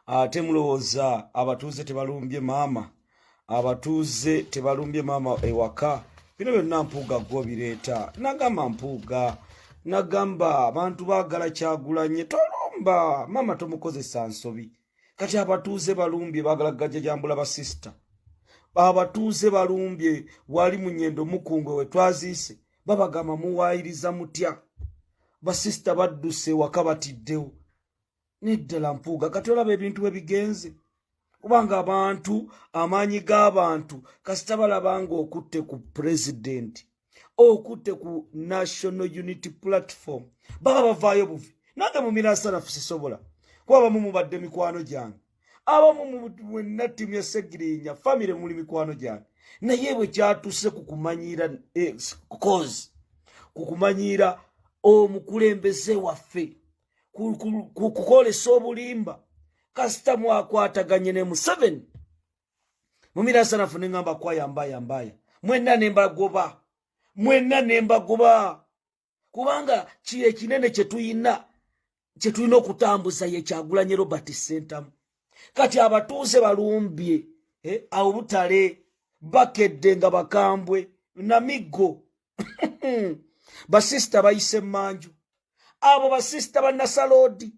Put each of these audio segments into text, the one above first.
ate mulowooza abatuuze tebalumbye maama, abatuuze tebalumbye maama ewaka. Bino byonna Mpuuga gwo bireeta. Nagamba Mpuuga, nagamba abantu baagala Kyagulanyi, tolumba maama, tomukozesa nsobi. Kati abatuuze balumbye baagala gajjajambula basisita. Abatuuze balumbye wali mu nnyendo mukungwe we twaziise babagamba muwaayiriza mutya. Basisita badduse waka batiddewo. Neddala Mpuuga, kati olaba ebintu we bigenze. Kubanga abantu, amaanyi g'abantu kasita balaba ng'okutte ku pulezidenti, okutte ku National Unity Platform, baba bavaayo buvi. Nange mu Mirasanafu sisobola kuba abamu mubadde mikwano gyange, abamu mwenna ttiimu ya Sseggirinya famire muli mikwano gyange, naye bwe kyatuuse kukumanyira kukumanyira omukulembeze waffe, kukolesa obulimba, kasita mwakwataganye ne Museveni. Mu Mirasanafu ne ngamba kwayambaya mwenna ne mbagoba, kubanga kiye kinene kye tulina okutambuza ye Kyagulanyi Robert Ssentamu. Kati abatuuze balumbye awo butale bakedde nga bakambwe na miggo. Basisita bayise manju, abo basisita bannasaloodi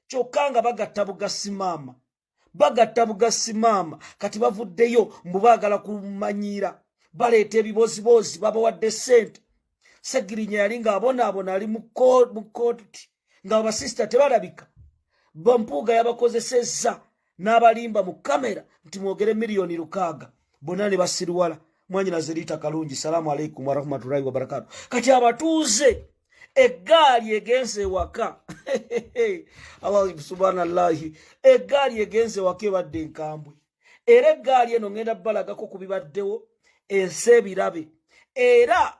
kyokka nga bagatta bugasimama, kati bavuddeyo mbu baagala kumanyira, baleeta ebibozibozi, babawadde ssente. Sseggirinya yali ng'abonaabona ali mu kooti nga basisita tebalabika. Mpuuga yabakozesezza n'abalimba mu kamera nti mwogere miliyoni 600, bonna ne basirwala. Mwanyinaze liita kalungi, salaamu alaikum wa rahmatullahi wa barakatuh. Kati abatuuze eggaali egenze waka. Allah subhanallahi, eggaali egenze waka ebadde enkambwe. Era eggaali eno ngenda balagako ku bibaddewo ensi ebirabe. Era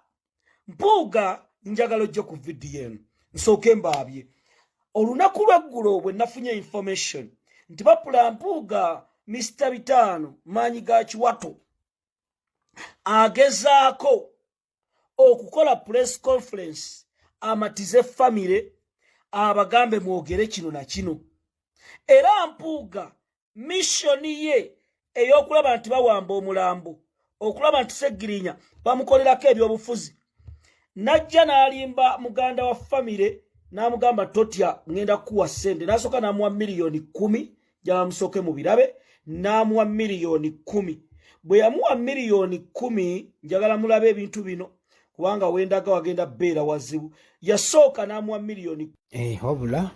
Mpuuga njagala ojje ku vidiyo eno nsooke mbaabye. Olunaku lweggulo bwe nafunye information nti bapula Mpuuga Mr. Bitaano maanyi ga Kiwato agezaako okukola press conference amatize famire abagambe mwogere kino na kino. Era Mpuuga missioni ye ey'okulaba nti bawamba omulambo, okulaba nti Sseggirinya bamukolerako ebyobufuzi, najja n'alimba muganda wa famire n'amugamba totya ngenda kuwa ssente, n'asooka n'amuwa miliyoni 10 gy'amusooke mu birabe, n'amuwa miliyoni 10. Bwe yamuwa miliyoni 10 njagala mulabe ebintu bino kubanga wendaga wagenda beera wazibu. Yasooka n'amuwa miliyoni wabula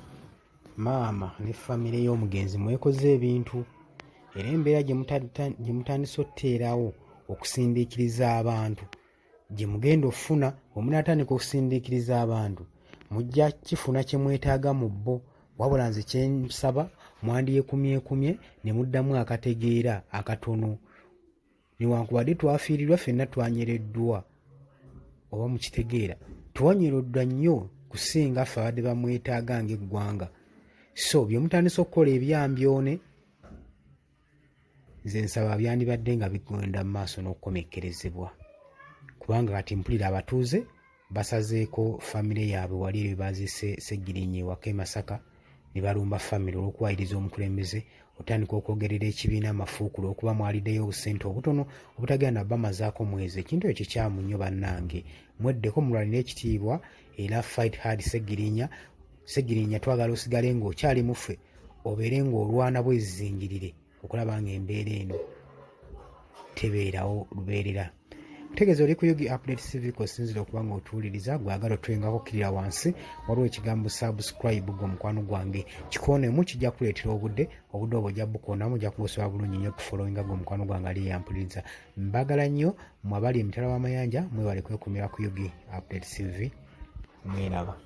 maama ne famire y'omugenzi mwekoze ebintu, era embeera gye mutandise otteerawo okusindiikiriza abantu gye mugenda ofuna bwe munaatandika okusindiikiriza abantu mujja kifuna kye mwetaaga mu bbo. Wabula nze kye nsaba mwandyekumyekumye ne muddamu akategeera akatono. Newankubadde twafiirirwa ffenna twanyereddwa, oba mukitegeera twanyereddwa nnyo kusinga ffe abadde bamwetaaga ng'eggwanga. So bye mutandise okukola ebyambyone, nze nsaba byandibadde nga bigenda mu maaso n'okukomekkerezebwa, kubanga kati mpulira abatuuze basazeeko famire yaabwe wali ebyo baazise Sseggirinya ewaka e Masaka ne balumba famire olw'okuwaayiriza omukulembeze, otandika okwogerera ekibiina amafuukulu okuba mwaliddeyo obusente obutono obutagenda bamazaako mwezi. Ekintu ekyo kyamu nnyo bannange, mweddeko mulwanire ekitiibwa era fight hard Sseggirinya twagala osigale ng'okyali muffe, obeere ng'olwana bwezizingirire okulaba ng'embeera eno tebeerawo lubeerera. Mutegeeza oli ku Yugi Update TV kosinzira okuba ng'otuwuliriza, gwagala otuyingako kirira wansi waliwo ekigambo subscribe gwe mukwano gwange kikoonemu kijja kuleetera obudde obwo ojja bukoonamu ojja kubusobola bulungi nnyo okufolowinga gwe mukwano gwange ali yampuliriza. Mbagala nnyo mmwe abali emitala w'amayanja mwewale kwekumira ku Yugi Update TV. Mweraba.